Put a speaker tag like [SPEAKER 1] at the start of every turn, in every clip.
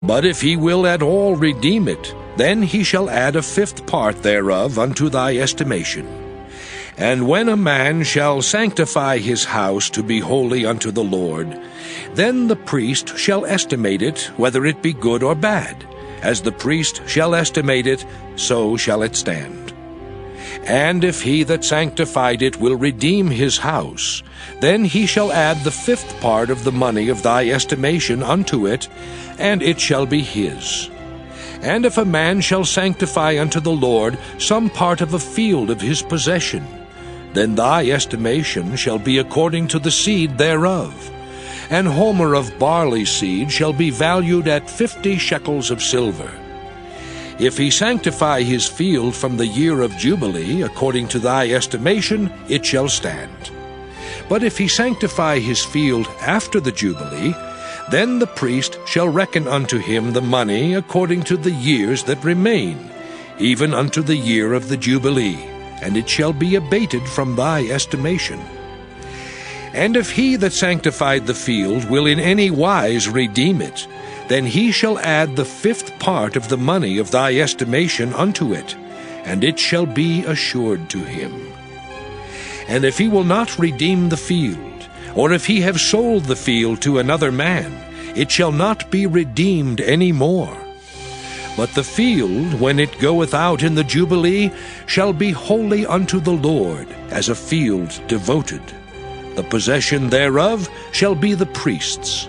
[SPEAKER 1] But if he will at all redeem it, then he shall add a fifth part thereof unto thy estimation. And when a man shall sanctify his house to be holy unto the Lord, then the priest shall estimate it, whether it be good or bad. As the priest shall estimate it, so shall it stand. And if he that sanctified it will redeem his house, then he shall add the fifth part of the money of thy estimation unto it, and it shall be his. And if a man shall sanctify unto the Lord some part of a field of his possession, then thy estimation shall be according to the seed thereof. An homer of barley seed shall be valued at 50 shekels of silver. If he sanctify his field from the year of Jubilee, according to thy estimation, it shall stand. But if he sanctify his field after the Jubilee, then the priest shall reckon unto him the money according to the years that remain, even unto the year of the Jubilee, and it shall be abated from thy estimation. And if he that sanctified the field will in any wise redeem it, then he shall add the fifth part of the money of thy estimation unto it, and it shall be assured to him. And if he will not redeem the field, or if he have sold the field to another man, it shall not be redeemed any more. But the field, when it goeth out in the Jubilee, shall be holy unto the Lord, as a field devoted. The possession thereof shall be the priest's.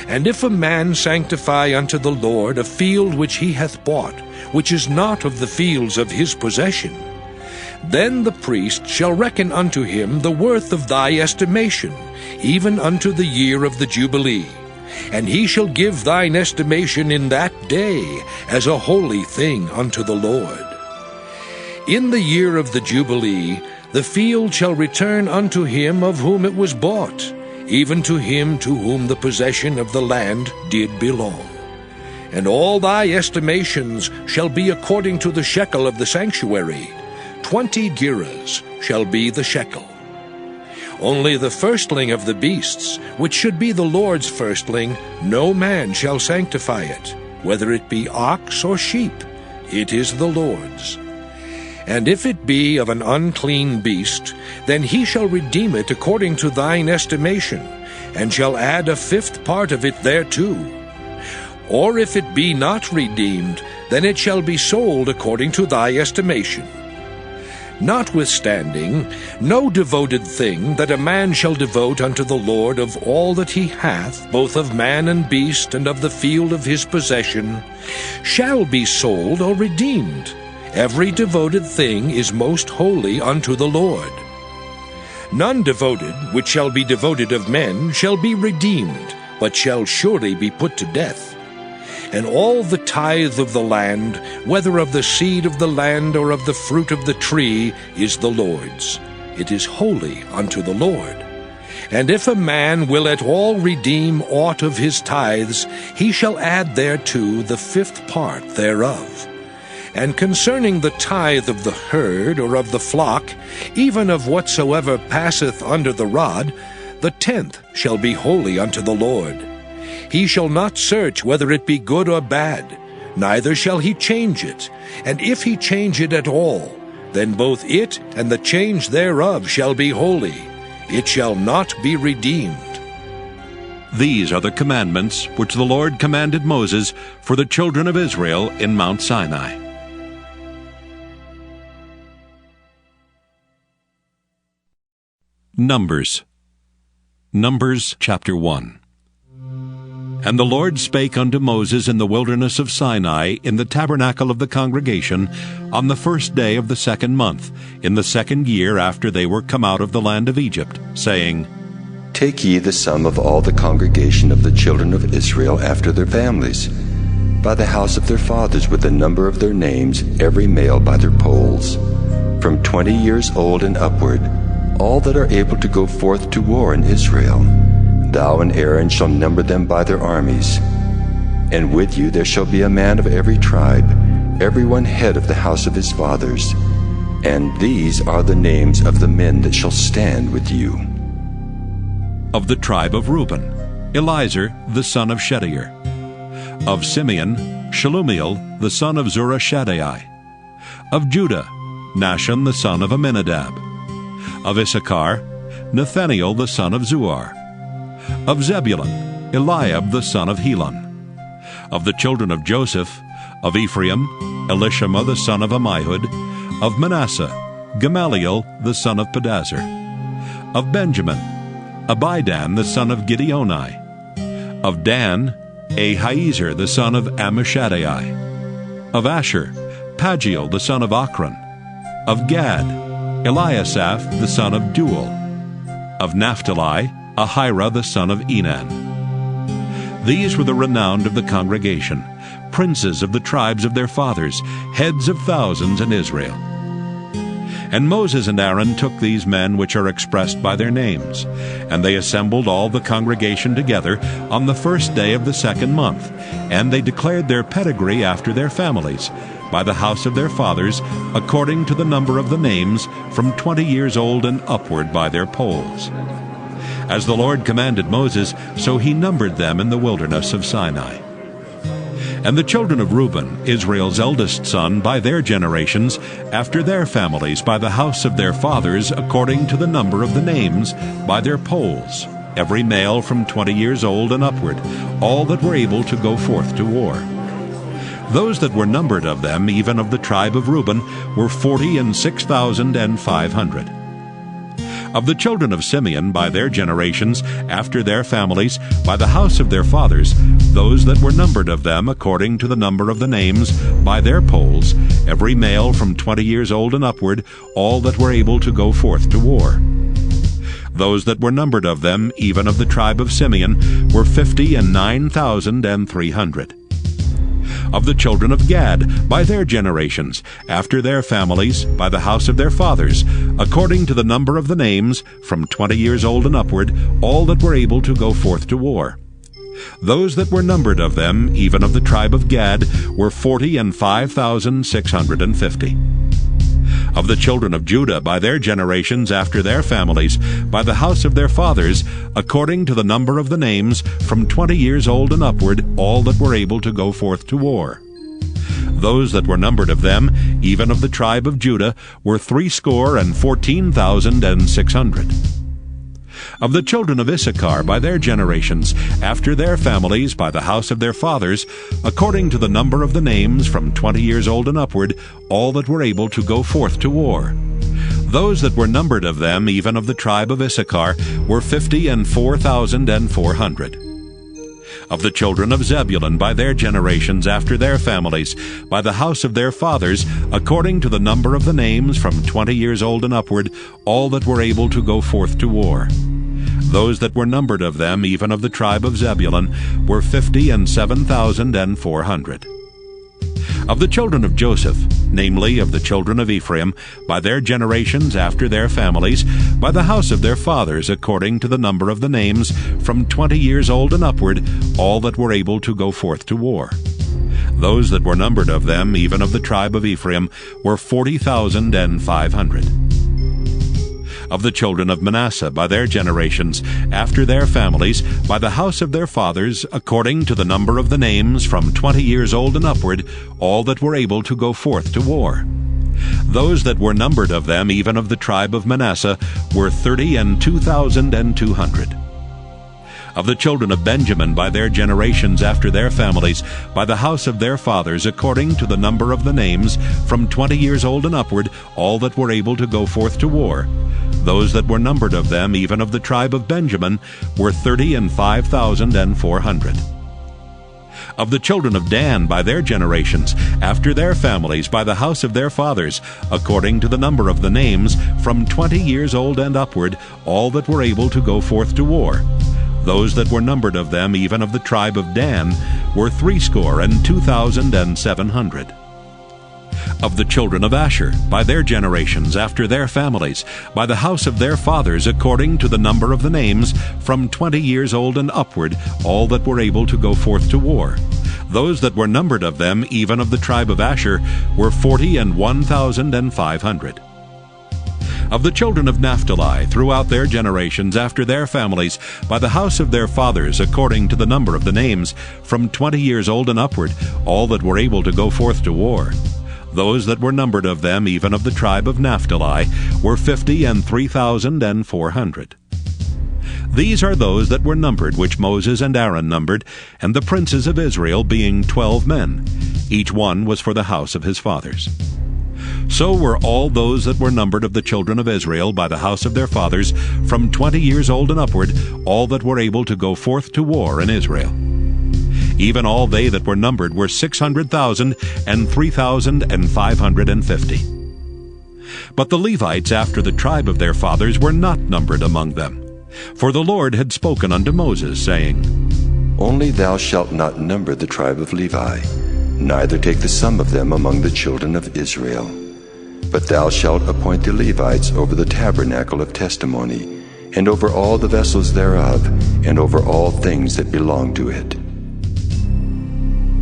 [SPEAKER 1] And if a man sanctify unto the Lord a field which he hath bought, which is not of the fields of his possession, then the priest shall reckon unto him the worth of thy estimation, even unto the year of the Jubilee. And he shall give thine estimation in that day as a holy thing unto the Lord. In the year of the Jubilee the field shall return unto him of whom it was bought, even to him to whom the possession of the land did belong. And all thy estimations shall be according to the shekel of the sanctuary. 20 gerahs shall be the shekel. Only the firstling of the beasts, which should be the Lord's firstling, no man shall sanctify it, whether it be ox or sheep, it is the Lord's. And if it be of an unclean beast, then he shall redeem it according to thine estimation, and shall add a fifth part of it thereto. Or if it be not redeemed, then it shall be sold according to thy estimation. Notwithstanding, no devoted thing that a man shall devote unto the Lord of all that he hath, both of man and beast, and of the field of his possession, shall be sold or redeemed. Every devoted thing is most holy unto the Lord. None devoted, which shall be devoted of men, shall be redeemed, but shall surely be put to death. And all the tithe of the land, whether of the seed of the land or of the fruit of the tree, is the Lord's. It is holy unto the Lord. And if a man will at all redeem aught of his tithes, he shall add thereto the fifth part thereof. And concerning the tithe of the herd or of the flock, even of whatsoever passeth under the rod, the 10th shall be holy unto the Lord. He shall not search whether it be good or bad, neither shall he change it. And if he change it at all, then both it and the change thereof shall be holy. It shall not be redeemed.
[SPEAKER 2] These are the commandments which the Lord commanded Moses for the children of Israel in Mount Sinai. Numbers chapter 1. And the Lord spake unto Moses in the wilderness of Sinai, in the tabernacle of the congregation, on the first day of the 2nd month, in the 2nd year after they were come out of the land of Egypt, saying,
[SPEAKER 3] Take ye the sum of all the congregation of the children of Israel after their families, by the house of their fathers with the number of their names, every male by their polls, from 20 years old and upward, all that are able to go forth to war in Israel. Thou and Aaron shall number them by their armies. And with you there shall be a man of every tribe, every one head of the house of his fathers. And these are the names of the men that shall stand with you.
[SPEAKER 2] Of the tribe of Reuben, Elizur the son of Shedeur. Of Simeon, Shelumiel the son of Zurishaddai. Of Judah, Nahshon the son of Amminadab. Of Issachar, Nathaniel the son of Zuar. Of Zebulun, Eliab the son of Helon. Of the children of Joseph, of Ephraim, Elishama the son of Ammihud. Of Manasseh, Gamaliel the son of Pedazur. Of Benjamin, Abidan the son of Gideoni. Of Dan, Ahiezer the son of Ammishaddai. Of Asher, Pagiel the son of Ochran. Of Gad, Eliasaph the son of Duel. Of Naphtali, Ahira the son of Enan. These were the renowned of the congregation, princes of the tribes of their fathers, heads of thousands in Israel. And Moses and Aaron took these men which are expressed by their names, and they assembled all the congregation together on the first day of the second month, and they declared their pedigree after their families, by the house of their fathers, according to the number of the names, from 20 years old and upward by their polls. As the Lord commanded Moses, so he numbered them in the wilderness of Sinai. And the children of Reuben, Israel's eldest son, by their generations, after their families, by the house of their fathers, according to the number of the names, by their polls, every male from 20 years old and upward, all that were able to go forth to war. Those that were numbered of them, even of the tribe of Reuben, were 46,500. Of the children of Simeon, by their generations, after their families, by the house of their fathers, those that were numbered of them, according to the number of the names, by their polls, every male from 20 years old and upward, all that were able to go forth to war. Those that were numbered of them, even of the tribe of Simeon, were 59,300. Of the children of Gad, by their generations, after their families, by the house of their fathers, according to the number of the names, from 20 years old and upward, all that were able to go forth to war. Those that were numbered of them, even of the tribe of Gad, were 45,650. Of the children of Judah, by their generations, after their families, by the house of their fathers, according to the number of the names, from 20 years old and upward, all that were able to go forth to war. Those that were numbered of them, even of the tribe of Judah, were 314,600. Of the children of Issachar, by their generations, after their families, by the house of their fathers, according to the number of the names, from 20 years old and upward, all that were able to go forth to war. Those that were numbered of them, even of the tribe of Issachar, were 54,400. Of the children of Zebulun, by their generations, after their families, by the house of their fathers, according to the number of the names, from 20 years old and upward, all that were able to go forth to war. Those that were numbered of them, even of the tribe of Zebulun, were 57,400. Of the children of Joseph, namely of the children of Ephraim, by their generations after their families, by the house of their fathers, according to the number of the names, from 20 years old and upward, all that were able to go forth to war. Those that were numbered of them, even of the tribe of Ephraim, were 40,500. Of the children of Manasseh, by their generations, after their families, by the house of their fathers, according to the number of the names, from 20 years old and upward, all that were able to go forth to war. Those that were numbered of them, even of the tribe of Manasseh, were 32,200. Of the children of Benjamin, by their generations, after their families, by the house of their fathers, according to the number of the names, from 20 years old and upward, all that were able to go forth to war. Those that were numbered of them, even of the tribe of Benjamin, were 35,400. Of the children of Dan, by their generations, after their families, by the house of their fathers, according to the number of the names, from 20 years old and upward, all that were able to go forth to war. Those that were numbered of them, even of the tribe of Dan, were 62,700. Of the children of Asher, by their generations, after their families, by the house of their fathers, according to the number of the names, from 20 years old and upward, all that were able to go forth to war. Those that were numbered of them, even of the tribe of Asher, were 41,500. Of the children of Naphtali, throughout their generations after their families, by the house of their fathers, according to the number of the names, from 20 years old and upward, all that were able to go forth to war. Those that were numbered of them, even of the tribe of Naphtali, were 50,003,400. These are those that were numbered, which Moses and Aaron numbered, and the princes of Israel, being 12 men. Each one was for the house of his fathers. So were all those that were numbered of the children of Israel by the house of their fathers, from 20 years old and upward, all that were able to go forth to war in Israel. Even all they that were numbered were 600,000 and 3,550. But the Levites after the tribe of their fathers were not numbered among them. For the Lord had spoken unto Moses, saying,
[SPEAKER 3] Only thou shalt not number the tribe of Levi, neither take the sum of them among the children of Israel. But thou shalt appoint the Levites over the tabernacle of testimony, and over all the vessels thereof, and over all things that belong to it.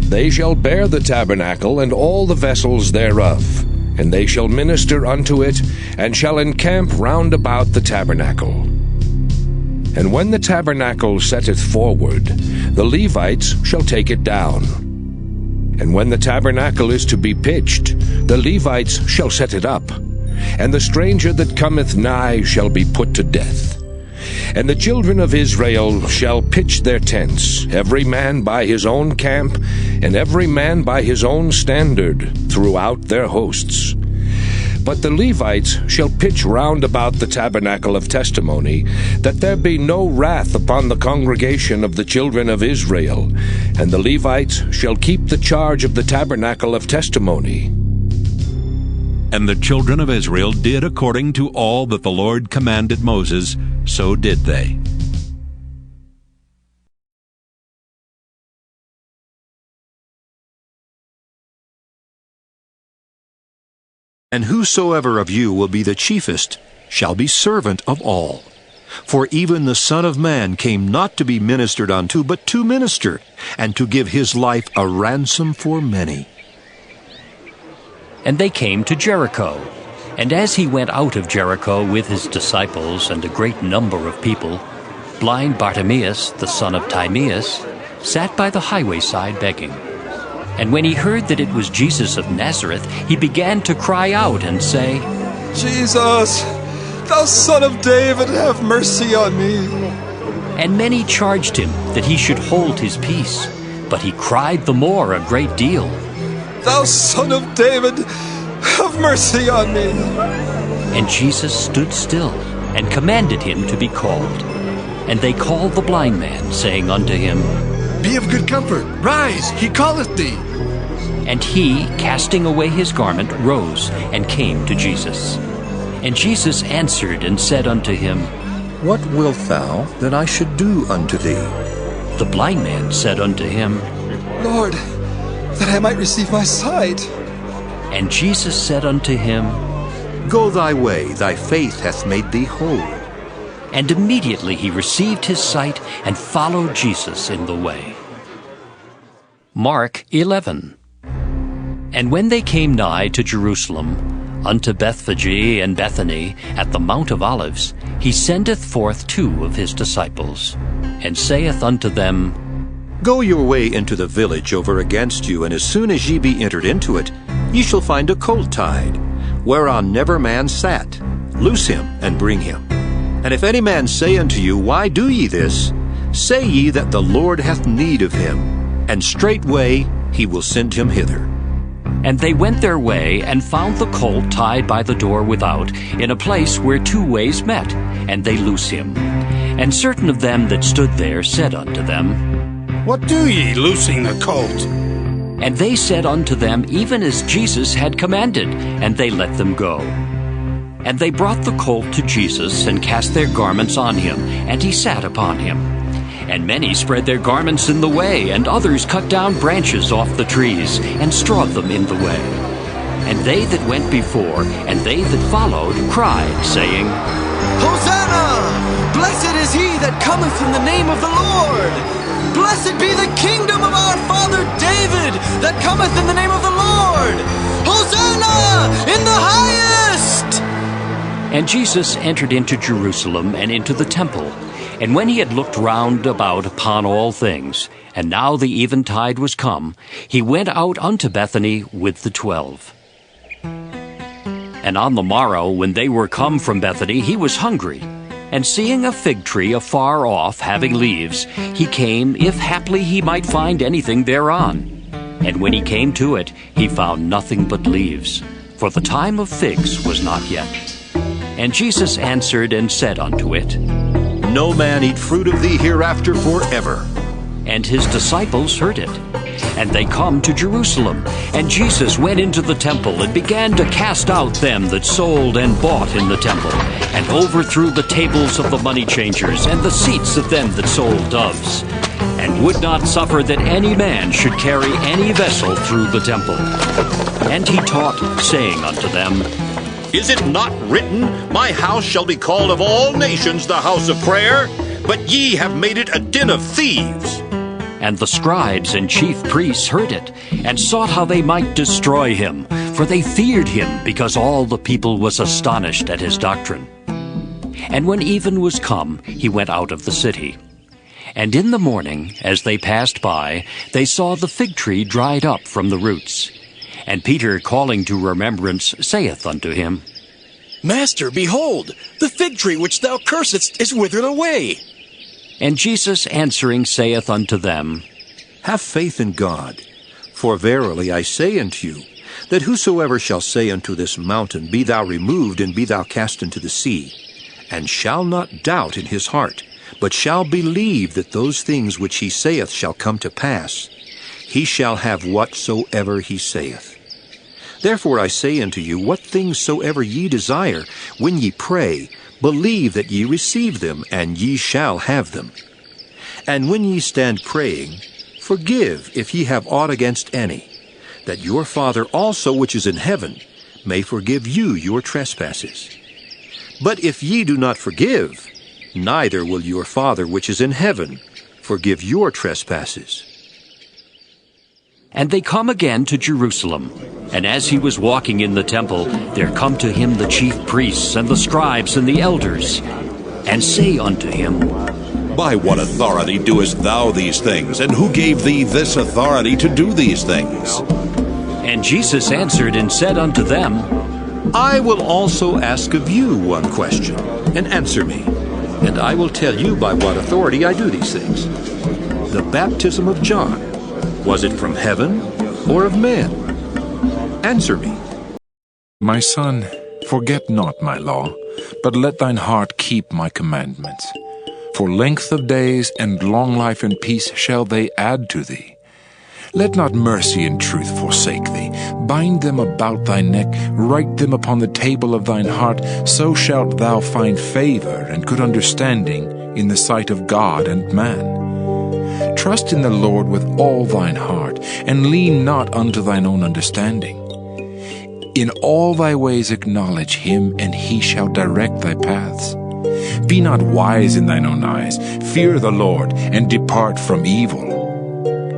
[SPEAKER 1] They shall bear the tabernacle and all the vessels thereof, and they shall minister unto it, and shall encamp round about the tabernacle. And when the tabernacle setteth forward, the Levites shall take it down. And when the tabernacle is to be pitched, the Levites shall set it up. And the stranger that cometh nigh shall be put to death. And the children of Israel shall pitch their tents, every man by his own camp, and every man by his own standard, throughout their hosts. But the Levites shall pitch round about the tabernacle of testimony, that there be no wrath upon the congregation of the children of Israel. And the Levites shall keep the charge of the tabernacle of testimony.
[SPEAKER 2] And the children of Israel did according to all that the Lord commanded Moses, so did they.
[SPEAKER 4] And whosoever of you will be the chiefest shall be servant of all. For even the Son of Man came not to be ministered unto, but to minister, and to give his life a ransom for many.
[SPEAKER 5] And they came to Jericho. And as he went out of Jericho with his disciples and a great number of people, blind Bartimaeus, the son of Timaeus, sat by the highway side begging. And when he heard that it was Jesus of Nazareth, he began to cry out and say,
[SPEAKER 6] Jesus, thou Son of David, have mercy on me.
[SPEAKER 5] And many charged him that he should hold his peace. But he cried the more a great deal,
[SPEAKER 6] Thou Son of David, have mercy on me.
[SPEAKER 5] And Jesus stood still, and commanded him to be called. And they called the blind man, saying unto him,
[SPEAKER 6] Be of good comfort, rise, he calleth thee.
[SPEAKER 5] And he, casting away his garment, rose, and came to Jesus. And Jesus answered and said unto him,
[SPEAKER 4] What wilt thou that I should do unto thee?
[SPEAKER 5] The blind man said unto him,
[SPEAKER 6] Lord, that I might receive my sight.
[SPEAKER 5] And Jesus said unto him,
[SPEAKER 4] Go thy way, thy faith hath made thee whole.
[SPEAKER 5] And immediately he received his sight, and followed Jesus in the way. Mark 11. And when they came nigh to Jerusalem, unto Bethphage and Bethany, at the Mount of Olives, he sendeth forth 2 of his disciples, and saith unto them,
[SPEAKER 4] Go your way into the village over against you, and as soon as ye be entered into it, ye shall find a colt tied, whereon never man sat. Loose him, and bring him. And if any man say unto you, Why do ye this? Say ye that the Lord hath need of him, and straightway he will send him hither.
[SPEAKER 5] And they went their way, and found the colt tied by the door without, in a place where 2 ways met, and they loose him. And certain of them that stood there said unto them,
[SPEAKER 7] What do ye, loosing the colt?
[SPEAKER 5] And they said unto them, even as Jesus had commanded, and they let them go. And they brought the colt to Jesus, and cast their garments on him, and he sat upon him. And many spread their garments in the way, and others cut down branches off the trees, and strawed them in the way. And they that went before, and they that followed, cried, saying,
[SPEAKER 8] Hosanna! Blessed is he that cometh in the name of the Lord! Blessed be the kingdom of our father David, that cometh in the name of the Lord! Hosanna in the highest!
[SPEAKER 5] And Jesus entered into Jerusalem and into the temple. And when he had looked round about upon all things, and now the eventide was come, he went out unto Bethany with the 12. And on the morrow, when they were come from Bethany, he was hungry. And seeing a fig tree afar off, having leaves, he came, if haply he might find anything thereon. And when he came to it, he found nothing but leaves, for the time of figs was not yet. And Jesus answered and said unto it,
[SPEAKER 4] No man eat fruit of thee hereafter forever.
[SPEAKER 5] And his disciples heard it. And they come to Jerusalem. And Jesus went into the temple, and began to cast out them that sold and bought in the temple, and overthrew the tables of the money changers, and the seats of them that sold doves, and would not suffer that any man should carry any vessel through the temple. And he taught, saying unto them,
[SPEAKER 4] Is it not written, My house shall be called of all nations the house of prayer? But ye have made it a den of thieves.
[SPEAKER 5] And the scribes and chief priests heard it, and sought how they might destroy him, for they feared him, because all the people was astonished at his doctrine. And when even was come, he went out of the city. And in the morning, as they passed by, they saw the fig tree dried up from the roots. And Peter, calling to remembrance, saith unto him,
[SPEAKER 8] Master, behold, the fig tree which thou cursedst is withered away.
[SPEAKER 5] And Jesus answering saith unto them,
[SPEAKER 4] Have faith in God. For verily I say unto you, that whosoever shall say unto this mountain, Be thou removed, and be thou cast into the sea, and shall not doubt in his heart, but shall believe that those things which he saith shall come to pass, he shall have whatsoever he saith. Therefore I say unto you, what things soever ye desire, when ye pray, believe that ye receive them, and ye shall have them. And when ye stand praying, forgive if ye have aught against any, that your Father also which is in heaven may forgive you your trespasses. But if ye do not forgive, neither will your Father which is in heaven forgive your trespasses.
[SPEAKER 5] And they come again to Jerusalem. And as he was walking in the temple, there come to him the chief priests and the scribes and the elders, and say unto him,
[SPEAKER 9] By what authority doest thou these things? And who gave thee this authority to do these things?
[SPEAKER 5] And Jesus answered and said unto them,
[SPEAKER 4] I will also ask of you one question, and answer me, and I will tell you by what authority I do these things. The baptism of John, was it from heaven or of men? Answer me.
[SPEAKER 10] My son, forget not my law, but let thine heart keep my commandments. For length of days and long life and peace shall they add to thee. Let not mercy and truth forsake thee. Bind them about thy neck, write them upon the table of thine heart, so shalt thou find favor and good understanding in the sight of God and man. Trust in the Lord with all thine heart, and lean not unto thine own understanding. In all thy ways acknowledge him, and he shall direct thy paths. Be not wise in thine own eyes. Fear the Lord, and depart from evil.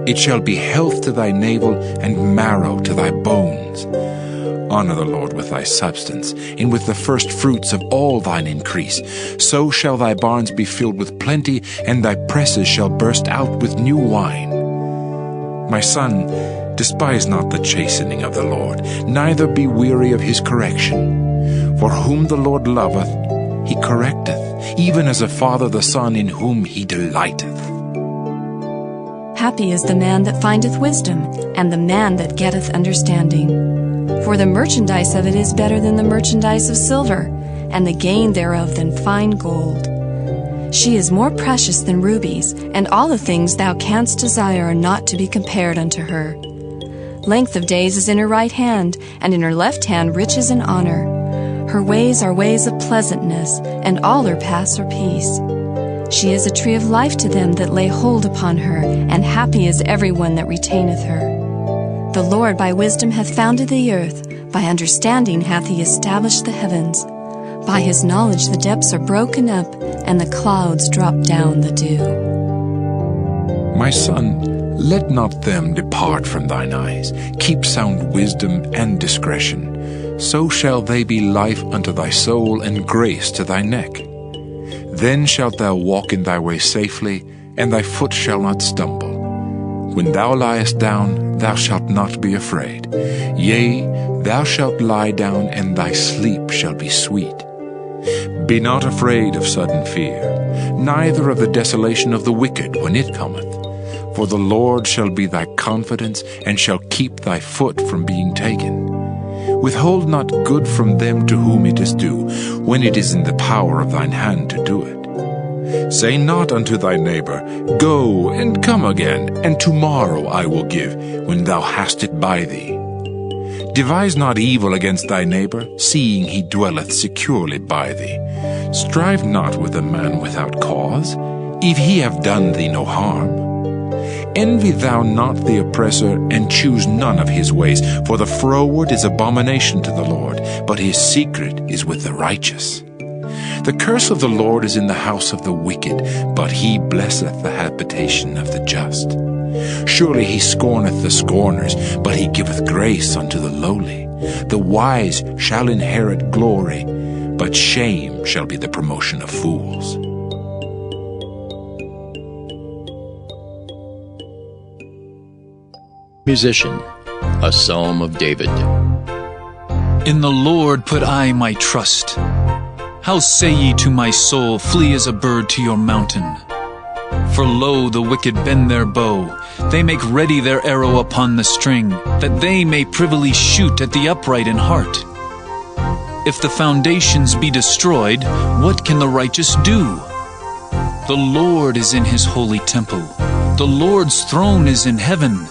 [SPEAKER 10] It shall be health to thy navel, and marrow to thy bones. Honor the Lord with thy substance, and with the first fruits of all thine increase. So shall thy barns be filled with plenty, and thy presses shall burst out with new wine. My son, despise not the chastening of the Lord, neither be weary of his correction. For whom the Lord loveth, he correcteth, even as a father the son in whom he delighteth.
[SPEAKER 11] Happy is the man that findeth wisdom, and the man that getteth understanding. For the merchandise of it is better than the merchandise of silver, and the gain thereof than fine gold. She is more precious than rubies, and all the things thou canst desire are not to be compared unto her. Length of days is in her right hand, and in her left hand riches and honor. Her ways are ways of pleasantness, and all her paths are peace. She is a tree of life to them that lay hold upon her, and happy is every one that retaineth her. The Lord by wisdom hath founded the earth, by understanding hath he established the heavens. By his knowledge the depths are broken up, and the clouds drop down the dew.
[SPEAKER 10] My son, let not them depart from thine eyes. Keep sound wisdom and discretion. so shall they be life unto thy soul and grace to thy neck. Then shalt thou walk in thy way safely, and thy foot shall not stumble. When thou liest down, thou shalt not be afraid. Yea, thou shalt lie down, and thy sleep shall be sweet. Be not afraid of sudden fear, neither of the desolation of the wicked when it cometh. For the Lord shall be thy confidence, and shall keep thy foot from being taken. Withhold not good from them to whom it is due, when it is in the power of thine hand to do it. Say not unto thy neighbor, Go and come again, and tomorrow I will give, when thou hast it by thee. Devise not evil against thy neighbor, seeing he dwelleth securely by thee. Strive not with a man without cause, if he have done thee no harm. Envy thou not the oppressor, and choose none of his ways, for the froward is abomination to the Lord, but his secret is with the righteous. The curse of the Lord is in the house of the wicked, but he blesseth the habitation of the just. Surely he scorneth the scorners, but he giveth grace unto the lowly. The wise shall inherit glory, but shame shall be the promotion of fools.
[SPEAKER 12] Musician, a Psalm of David.
[SPEAKER 13] In the Lord put I my trust. How say ye to my soul, Flee as a bird to your mountain? For lo, the wicked bend their bow, they make ready their arrow upon the string, that they may privily shoot at the upright in heart. If the foundations be destroyed, what can the righteous do? The Lord is in his holy temple. The Lord's throne is in heaven.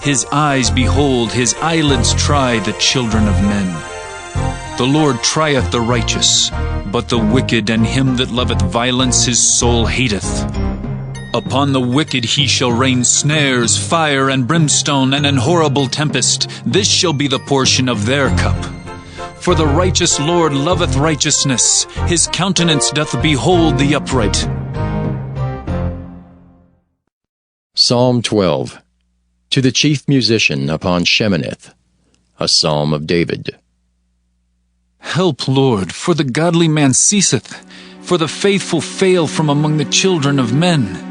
[SPEAKER 13] His eyes behold, his eyelids try the children of men. The Lord trieth the righteous, but the wicked and him that loveth violence his soul hateth. Upon the wicked he shall rain snares, fire and brimstone, and an horrible tempest. This shall be the portion of their cup. For the righteous Lord loveth righteousness, his countenance doth behold the upright.
[SPEAKER 12] Psalm 12. To the chief musician upon Sheminith, a Psalm of David.
[SPEAKER 13] Help, Lord, for the godly man ceaseth, for the faithful fail from among the children of men.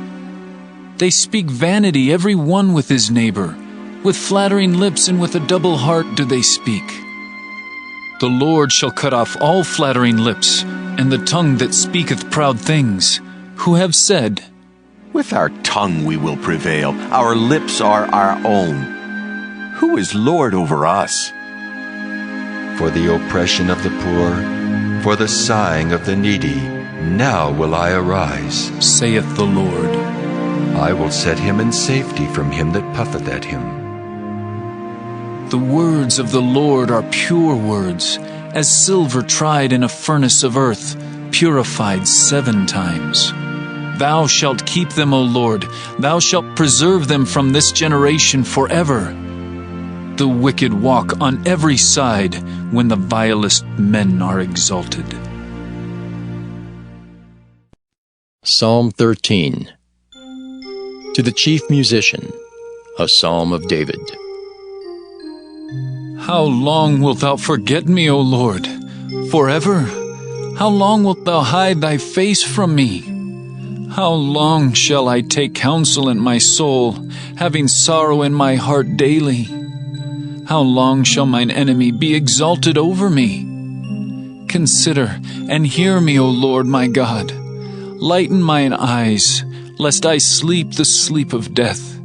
[SPEAKER 13] They speak vanity every one with his neighbor, with flattering lips and with a double heart do they speak. The Lord shall cut off all flattering lips, and the tongue that speaketh proud things, who have said,
[SPEAKER 14] With our tongue we will prevail, our lips are our own. Who is Lord over us?
[SPEAKER 3] For the oppression of the poor, for the sighing of the needy, now will I arise,
[SPEAKER 13] saith the Lord.
[SPEAKER 3] I will set him in safety from him that puffeth at him.
[SPEAKER 13] The words of the Lord are pure words, as silver tried in a furnace of earth, purified 7 times. Thou shalt keep them, O Lord, thou shalt preserve them from this generation forever. The wicked walk on every side when the vilest men are exalted.
[SPEAKER 12] Psalm 13. To the chief musician, a Psalm of David.
[SPEAKER 13] How long wilt thou forget me, O Lord? Forever? How long wilt thou hide thy face from me? How long shall I take counsel in my soul, having sorrow in my heart daily? How long shall mine enemy be exalted over me? Consider and hear me, O Lord my God. Lighten mine eyes, lest I sleep the sleep of death.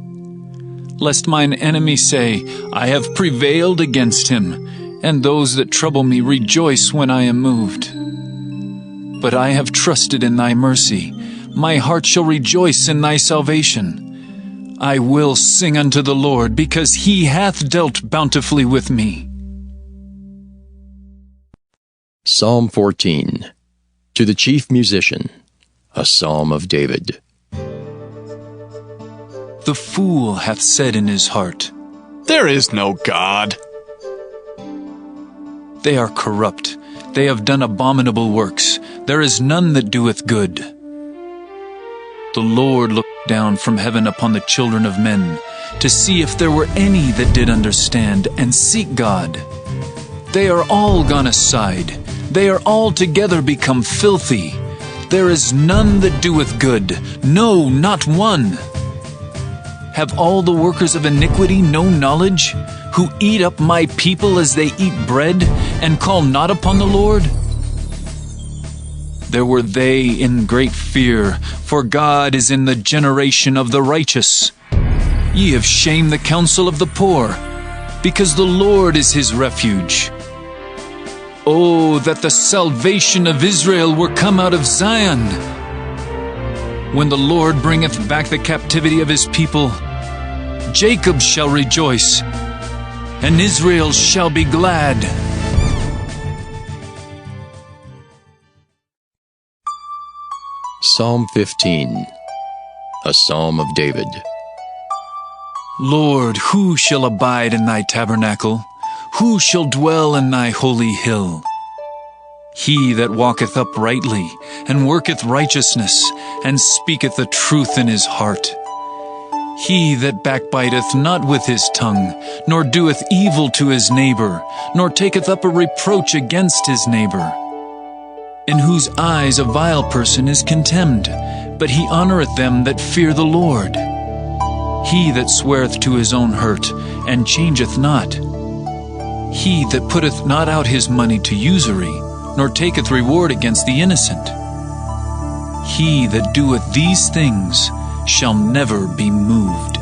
[SPEAKER 13] Lest mine enemy say, I have prevailed against him, and those that trouble me rejoice when I am moved. But I have trusted in thy mercy. My heart shall rejoice in thy salvation. I will sing unto the Lord, because he hath dealt bountifully with me.
[SPEAKER 12] Psalm 14. To the chief musician, a Psalm of David.
[SPEAKER 13] The fool hath said in his heart,
[SPEAKER 7] There is no God.
[SPEAKER 13] They are corrupt. They have done abominable works. There is none that doeth good. The Lord looked down from heaven upon the children of men, to see if there were any that did understand and seek God. They are all gone aside. They are altogether become filthy. There is none that doeth good, no, not one. Have all the workers of iniquity no knowledge, who eat up my people as they eat bread, and call not upon the Lord? There were they in great fear, for God is in the generation of the righteous. Ye have shamed the counsel of the poor, because the Lord is his refuge. Oh, that the salvation of Israel were come out of Zion! When the Lord bringeth back the captivity of his people, Jacob shall rejoice, and Israel shall be glad.
[SPEAKER 12] Psalm 15, a psalm of David.
[SPEAKER 13] Lord, who shall abide in thy tabernacle? Who shall dwell in thy holy hill? He that walketh uprightly, and worketh righteousness, and speaketh the truth in his heart. He that backbiteth not with his tongue, nor doeth evil to his neighbor, nor taketh up a reproach against his neighbor. In whose eyes a vile person is contemned, but he honoureth them that fear the Lord. He that sweareth to his own hurt, and changeth not. He that putteth not out his money to usury, nor taketh reward against the innocent. He that doeth these things shall never be moved.